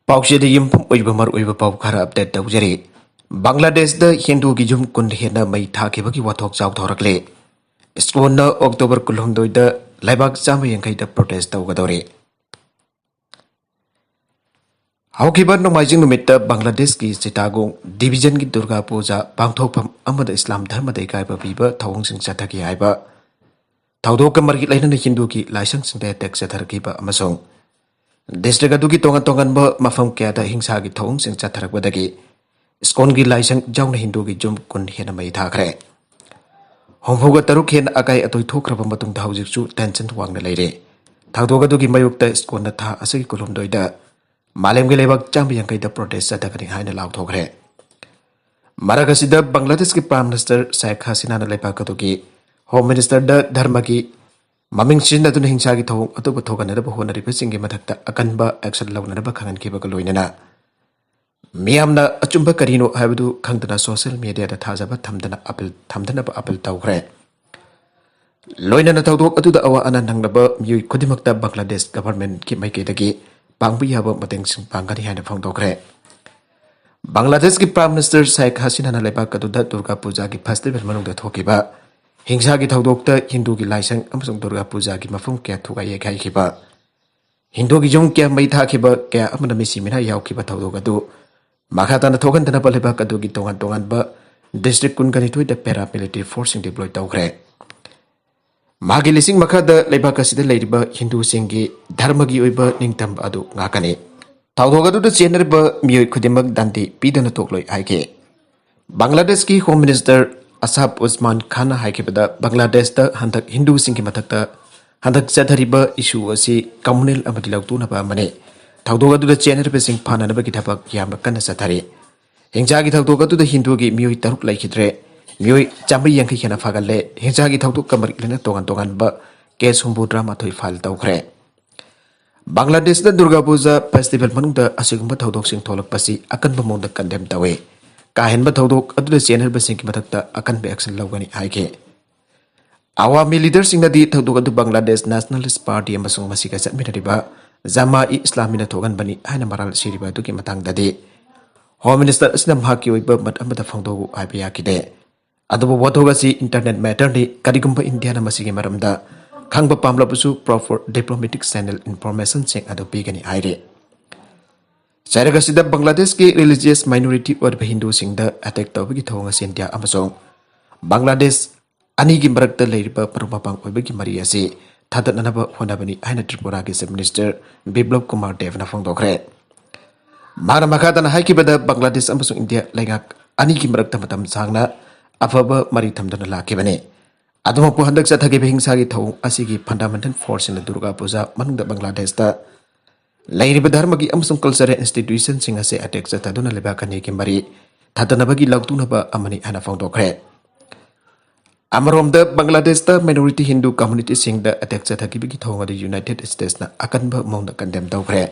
Paushede yimphum oiba mar oiba pau khara update tawjari. Bangladesh da Hindu gi jum kun hena mai thakibagi wathok chaw thorakle. Skon na October kulhumdoi da laibak chama yankai da protest tawgadore. Haukiba no maijing numita Bangladesh ki Chittagong division ki Durga Puja pangthokpham amada Islam dharma dai kai ba biba thawong sing chathaki aiba. Thawdok ka margi laina Hindu ki laisang sing da tek chatharki ba amasong District adugi tongan ba mafam kaya da hingsa gi thong sing chatharak badagi skon gi laisang jauna Hindu gi jum kun hena mai thakre homhoga taruk hen akai atoi thokraba matung da hawjik chu tension wangna leire thawdok adugi mayuk ta skon na tha asagi kulum doida malem gi lebak cham yang kai da protest chathakani haina law thokre maragasida Bangladesh ki Prime Minister Sheikh Hasina na lebak adugi Home Minister da dharma ki Maming Shin aduna hingsa gi thong atoba thoganaraba honariba singi mathakta akanba action lawnaraba khangankiba loinana miyamna achumba karino haibadu khangdana social media da thajaba thamdana apel tawkhre loinana thawdok atuda awa ana nangnaba miyui khodimakta Bangladesh government ki maikedagi pangbu yaba mateng sing pangani haina phangdokre Bangladesh ki Prime Minister Sheikh Hasina na lebak atuda Durga Puja ki festival manungda thokiba Hingsa ki thawdokta Hindu ki laisang amasung Durga Puja ki mafum kya thugai yekai khiba Hindu ki jung kya mai tha khiba kya amana misi mina yaw khiba thawdok adu makhata na thogan dana paleba adu ki tongan ba district kun gani tui da paramilitary forcing deploy tawkhre magi Lising makha da leba ka sida leiriba Hindu singi dharma gi oiba ningtam adu ngakani thawdok adu da chener ba miyoi khudimak danti pidana tokloi aike Bangladesh ki Home Minister Asab Usman Khan haikibada Bangladesh da handak Hindu singki mathakta handak chathariba issue asi communal amadi Louduna ba mane thawdok adu da chener pe sing phana ba ki thabak yam kana chathari hingja gi thawdok adu da Hindu gi miyoi taruk laikhidre miyoi chambi yangki khena phagalle hingja gi thawdok kamar lena tongan ba case humbu drama thoi file tawkhre Bangladesh da Durga Puja festival manungda asigumba thawdok sing tholak pasi akan ba mongda condemn tawe Kahenba thawdok aduda channel ba singki mathakta akan be action lawgani haike Awami leaders singna di thawdok adu Bangladesh Nationalist Party amasung masika chatminariba Jama-i Islamina thogan bani haina maral siriba du ki matang dadi Home Minister asnam haki oiba mat amada phangdogu aiba kide aduba wathoga si internet matter ni karigumba India na masigi maramda khangba pamlabusu proper diplomatic channel information sing adu pigani haire Charagasida Bangladesh ki religious minority or Hindu sing the attack tawagi thonga India amasong Bangladesh ani gi marakta leiriba parupapang oibagi maria si thadatnanaba honabani aina Tripura ki Chief Minister Biplab Kumar Dev na phongdokre Mara makhatana haikibada Bangladesh amasong India laingak ani gi marakta matam sangna afaba mari thamdana lakibane aduma pu handak chathagi hingsa gi thong asigi fundamental force in Durga Puja manungda Bangladesh ta Lairiba dharma gi amasung cultural institution sing ase attack chataduna lebakani ki mari thadanabagi Louduna amani ana phongdokre Amarom da Bangladesh da minority Hindu community sing da attack chathagi gi thonga the United States na akanba mongda condemn tawkhre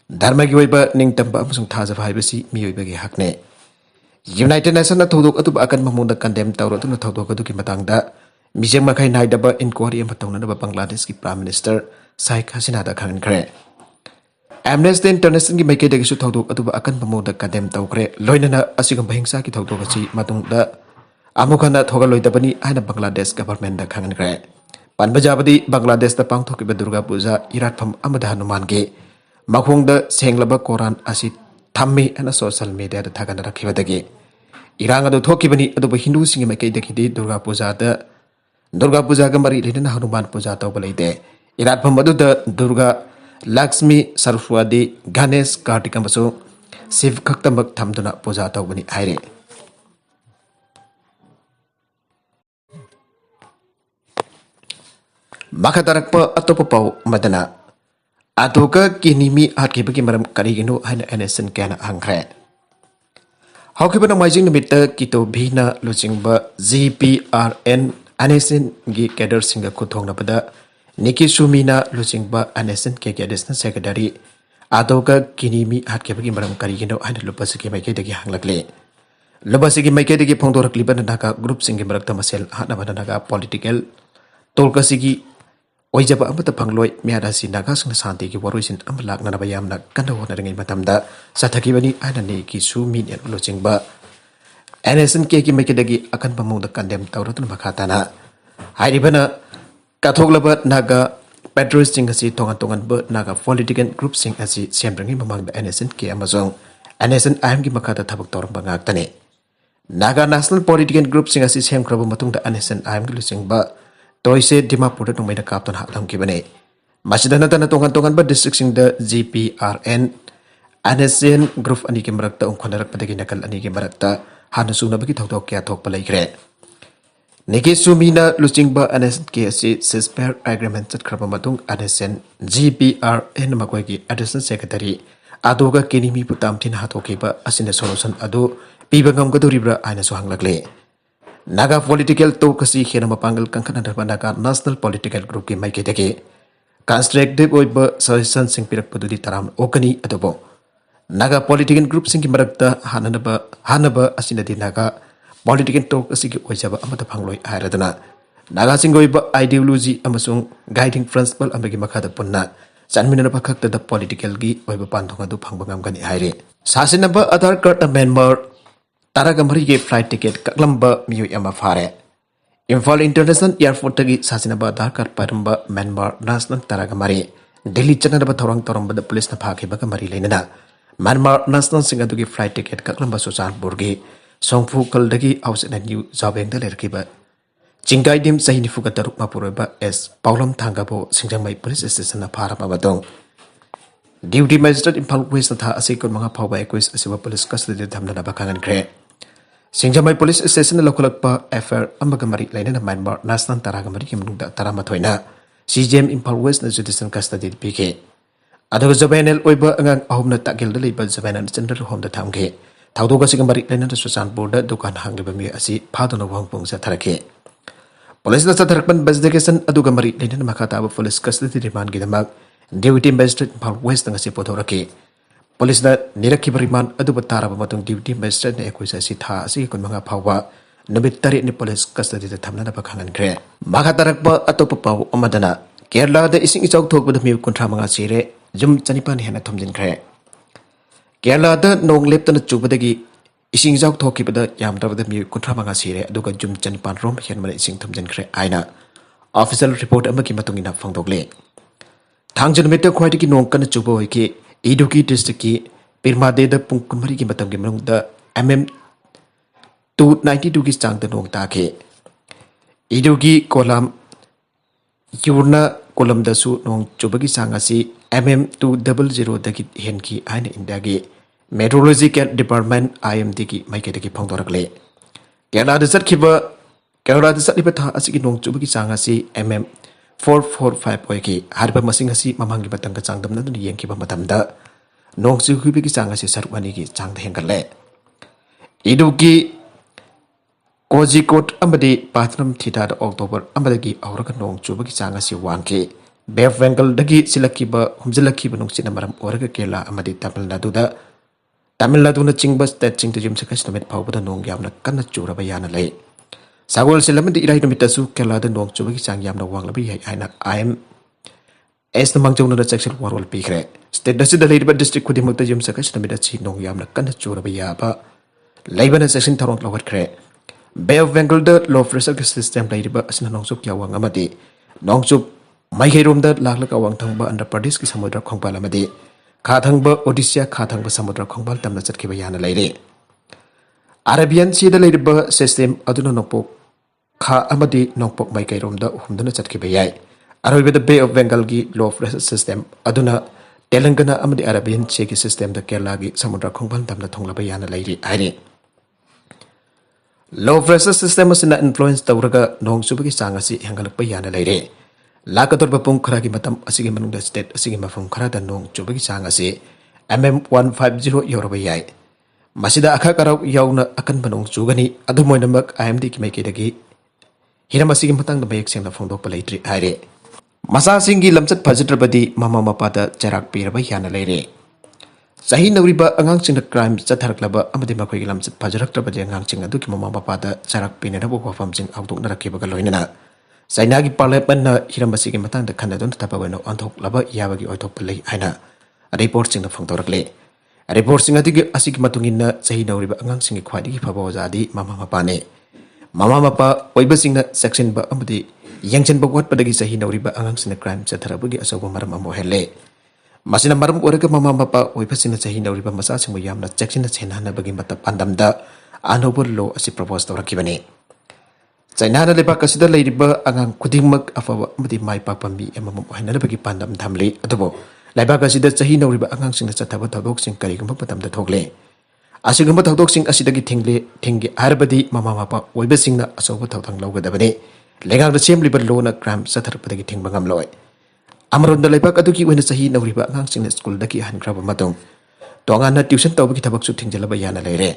dharma gi oiba ningtamba amasung thajaba haibasi miyoiba gi hakne United Nations na thodok atu akan mongda condemn tawroduna thodok adu ki matangda mijeng makai naidaba inquiry am tawna Bangladesh ki Prime Minister Sheikh Hasina da khankhre Amnesty International ki maike dagi su thawdok atuba akan pamoda kadem tawkre loinana asigam bahingsa ki thawdok asi matungda amukhana thogaloi aina Bangladesh government da khangankre panbajabadi Bangladesh da pangthokiba Durga Puja iratpham amada hanuman ge makhongda senglaba Quran asi thammi ana social media da thagana rakhibadagi irang adu thokibani aduba Hindu singi maike dagi Durga Puja ga mari lena hanuman puja tawbalaide iratpham adu da Durga Lakshmi Saraswati Ganesh Kartika maso Shiv khaktamak thamduna puja tawbani haire Makatarakpa atopa pau madana atoka kinimi atkibagi maram karigino haina NSN kana hangkhre Haukibana maijing nimita kito bhina luchingba GPRN NSN gi cadre singa kuthongna pada Niki Sumina Lucingba Anesan Keke Additional Secretary Adoka Kinimi Hatkebagi Maram Karigino and Lupasiki Makedegi Hanglakle Lubasiki Makedegi Pondor Kliban Naka Group Singi Marakta Masel Hanabanaga Political Tolkasigi oijaba amata pangloi miada si naga sing santi ki waruisin amlak na bayam na kanda hona ringai matamda sathakibani aina ne ki su min en lojingba NSN ke ki mekidagi akan pamung da kandem tawratun makhatana hairibana kathoglaba naga patriots sing asi tongan ba naga political group sing asi semrangi mamang da NSN ke amazong NSN IM ki makhata thabak torang bangak tane naga national political group sing asi sem kraba matung da NSN IM ki lusingba toise dimapur da nungmai da kapton hatam ki bane masidana tana tongan ba district sing da GPRN NSN group ani ki marakta ungkhonarak padagi nakal ani ki marakta hana suna bagi thoktok kya thok palai kre Niki sumina luchingba NSN ke asi ceasefire agreement chat khraba matung NSN GPRN makoi ki additional secretary adoga kenimi putam thin hatokhiba asina solution adu piba ngamgaduribra aina so hanglakle naga political to kasi khena mapangal kankhana darba naga national political group ki maike deke constructive oiba suggestion sing pirak padudi taram okani adobo naga political group sing ki marakta hanaba asina di naga political talk asigi oijaba amata phangloi airadana naga singoiba ideology amasung guiding principle amagi makhada punna chanminana pakhakta da political gi oiba panthong adu phangba ngamgani haire sasinaba aadhar card amendment taraga mari ge flight ticket kaklamba miyu ama fare Imphal International Airport tagi sasinaba aadhar card paramba Myanmar national taraga mari Delhi chanaba thorang toramba da police na phakhiba ka mari leinana Myanmar national singadu gi flight ticket kaklamba suchan burgi Songfu kaldagi outside new Zabeng the Lerkiba. Chingai dim Sahini Fugataruk Mapureba as Paulam Tangabo Singamai police station of Paramabadong. Duty magistrate in Pal West Natha Asikon Manga Power Equis as a police custody Tamna Bakan and Gray. Singamai police station Lokalapa affair Amagamari Lane of Myanmar National Taragamari Munda Taramatoina. CGM in Pal West citizen custody PK. Other Zabanel Oiber and Ahomna Takil the Libel Zaban and General Home the Tamke. Thadoga sigamari lena susan border dukan hangliba mi asi phadona wangpung sa tharake police na sa tharakpan investigation aduga mari lena makata ba police custody remand gidamak deputy magistrate Pal West nga si podorake police na nirakhi remand adu batara ba matung deputy magistrate na ekwisa si tha asi kun mga phawwa nabit tari ni police custody da thamna na bakhangan kre makatarak ba atopa paw amadana Kerala da ising ichok thok ba mi kuntra mga sire jum chanipan hena thomjin kre Kerala da nong leptana chubadagi ising jauk thokibada yamdabada mi kuntramanga sire aduga jum chanipan rom henmana ising thamjan khre aina official report amaki matungina phangdogle thangjan meta khwaidagi nong kana chuba hoike Iduki district ki Pirmade da pung kunmari ki matamgi manung da mm 292 ki chang da nong ta ke Iduki kolam yurna kolam da su nong chubagi sangasi mm 200 dagi henki aina indagi meteorological department IMD ki maike dagi phangdorakle Kerala da satliba tha asigi nong chubagi sangasi mm 445 oiki harba masing asi mamangi batanga changdam na duni yengki ba matamda nong chubi ki changasi sarwani ki changda hengalle Iduki Kozhikode amadi Patnam Thita da October amadi auraga nong chubagi changasi wangki Bev Bengal dagi silakiba humzilakiba nung sinamaram oraga Kerala amadi Tamil Nadu na chingba state ching to jim sakas namet pawbada nong yamna kana chura bayana lay Sagol silaman di irai namitasu Kerala da nong chubagi chang yamna wanglabi hay aina IM es namang jong na section warwal pikre state da sida lay district kudi magta jim sakas namita chi nong yamna kana chura bayaba laybana section tarong lawat kre Bev Bengal da low pressure system lay diba asina nong suk yawang amadi nong suk Mai Herum da laklaka wang thangba Andhra Pradesh ki samudra khongbal amadi kha thangba Odisha kha thangba samudra khongbal tamna chatkiba yana leire Arabian Sea da leiriba system aduna nokpok kha amadi nokpok mai kairom da humdana chatkiba yai aroiba da Bay of Bengal gi low pressure system aduna Telangana amadi Arabian Sea ki system da Kerala gi samudra khongbal tamna thonglaba yana leire aire low pressure system asina influence tawraga nong subagi sangasi hangalakpa yana leire Lakator bapung khara ki matam asigi manungda state asigi mafum khara da nong chubagi chang ase mm 150 yoraba yai masida akha karau yauna akan banong chugani adu moinamak IMD ki mai kedagi hiram asigi matang da bayek seng da phongdok palaitri haire masa singi lamchat phajitrabadi mama mapa da charak piraba yana leire sahi nawriba angang sing da crime chatharklaba amadi makoi lamchat phajaraktrabadi angang sing adu ki mama mapa da charak pinera bo wafam sing outdok na rakhiba ga loinana China की parliament हिरमबसी की Matang the खनदुन तपवन ऑनथोक लब याबगी ओथोक पले आइना report सिंग फंगतोरकले report सिंग अदिगी असिगी मतुंगिन सही नौरिबा अंगांग सिंग ख्वादिगी फबो जादी मामा मपाने मामा Mopa ओइबसिंग section ब अमदि यंगचन बगवत पदगी सही नौरिबा अंगांग सिंग crime चथरबगी असोबो मरम अमो हेले मसिना मरम ओरग मामा मपा ओइबसिंग सही नौरिबा मसा सिंग यामना सेक्शन सेनहानबगी मत पांदमदा आनोबो लो असि propose तौरकिबने China na lepa kasida leiriba angang khudingmak afawa amadi mai pakpambi emamam ohinanabagi pandam thamle adubo lepa kasida chahi nauriba angang singna chathaba thodok sing karigumba patamda thogle asigumba thodok sing asidagi thingi harbadi mama mapa oiba singna asoba thodang lawgadabane lengang da semliba lona crime satharpadagi thingba ngamloi amaronda lepa kaduki oina chahi nauriba angang singna school daki hankraba matong tongana tuition tawbagi thabak su thingjalaba yana leire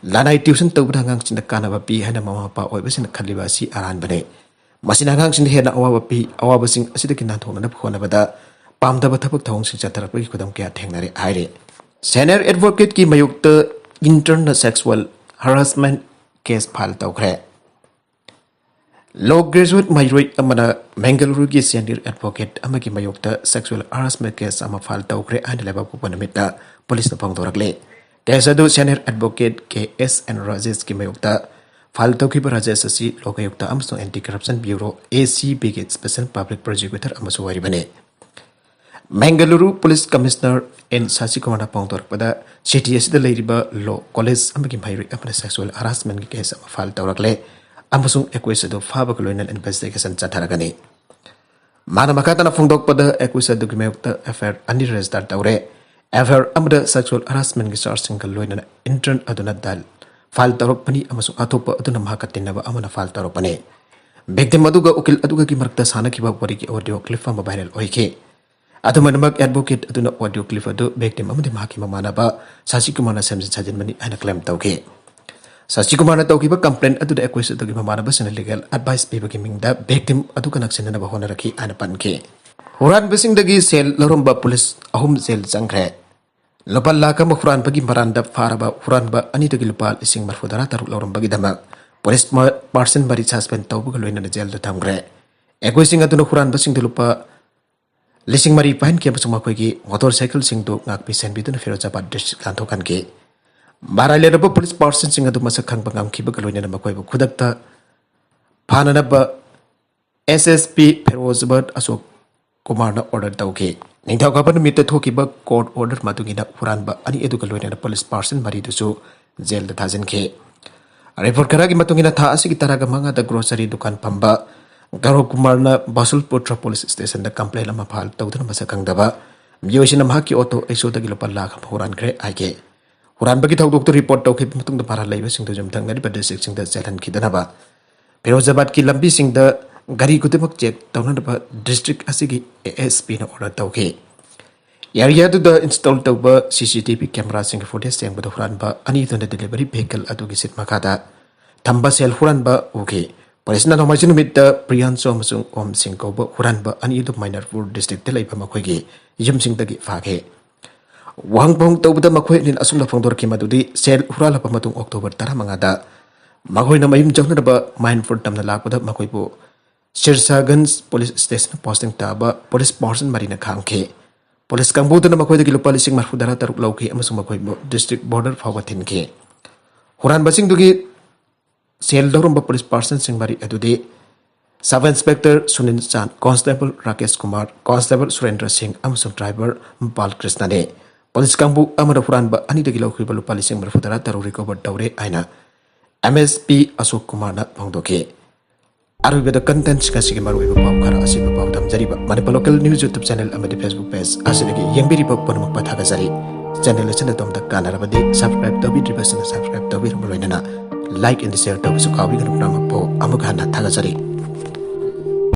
Lanai tuition tawbada angang sinda kanaba pi hana mama mapa oibasina khaliba si aran bane masina angang sinda hena awaba pi awaba sing asida ki nanthona phona bada pamdaba thabak thong sing chatarapagi khodam kya thengnare haire senior advocate ki mayukta internal sexual harassment case file tawkhre law graduate mayroi amana Mangaluru ki senior advocate amagi mayukta sexual harassment case ama file tawkhre and leba ku panamita police na phangdorakle Kesadu senior advocate KS and Rajesh ki mayukta file thadokkhiba Rajesh asi lokayukta amsung anti-corruption bureau ACB ki special public prosecutor amasu waribane Mangaluru police commissioner N Sasikumar pangtorpada CTS da leiriba law college amagi mairi apna sexual harassment ki case ama file tawrakle amasung equisado faba colonial investigation chatharagani mana makatana phongdokpada equisado ki mayukta affair ani register tawre Ever amada sexual harassment ki charge single loina intern aduna dal file tarokpani amasu atopa aduna mahakatinaba amana file taropane victim aduga ukil aduga ki marakta sana ki wari ki audio clip ama viral oike adumanmak advocate aduna audio clip adu victim amadi mahaki mamana ba Sasi Kumar semji sajin mani ana claim tawke Sasi Kumar tawkiba complaint aduda accuse adugi mamana ba sina legal advice piba ki mingda victim aduga naksinana ba hona rakhi ana panke Huran basing dagi sel loromba police ahum sel jangre Lupa laka mo huran bagi maranda faraba huran ba ani dagi lupa lising marfudara taruk loromba bagi dama police person bari suspend tau buga loina na jail do thamgre ekoi sing aduna huran basing de lupa lising mari pahin ke basuma koi ki motorcycle sing do ngak pisen biduna Firozabad district lanthokan ke marale raba police person sing adu masak khang bangam ki buga loina na makoi bu khudakta phanana ba SSP Firozabad Asok Kumar na order tauke Ningthaw kapan mita thokiba court order matungina Huranba ani eduka loina police person mari dusu jail da thajen ke report karagi matungina tha asigi taraga manga da grocery dukan pamba Garo Kumar na Basulputra police station da complaint ama phal tawdana masakang daba miyosina mahaki auto iso da gilopa lakh huran gre aike Huranba ki thawdok to report tawke matung da para leiba sing do jam thangari ba district sing da jalan khidana ba Firozabad ki lambi sing da Gari kutemak check tawna da district asigi ASP na order tawke area to the install tawba CCTV camera sing footage seng ba Huranba ani to delivery vehicle adugi sit makada thamba sel Huranba okay police na nomajin mit the Priyanso amasung Om Singh ko ba Huranba ani to Mainarpur district te laiba makhoi gi yum sing dagi phage wang bong tawda makhoi nin asum na phongdor ki madudi sel hurala pa matung October 10 da makhoi na mayum jawna ba Mainpur tamna lakpada makhoi bo Sirsaganj police station posting taba police person marina khangke police kangbuda na makhoi da lupa lising marfudara taruk lauki amasung makhoi district border fawa thinke Huran basing dugi sel dorum ba police person sing mari adude sub inspector Sunil Chan constable Rakesh Kumar constable Surendra Singh amasung driver Bal Krishna ne police kangbu amara Huran ba ani dagi lauki ba lupa lising marfudara taruk recover tawre aina MSP Ashok Kumar na phangdoke Aru the contents kasi ki maru iba pau khara asi ba pau dam jari ba mani local news YouTube channel amadi Facebook page asidagi yengbiri ba pon mak pathaga jari channel channel tom tak kana rabadi subscribe to be subscribe to be loinana like and share to su kawi ganu nama po amuk hana thaga jari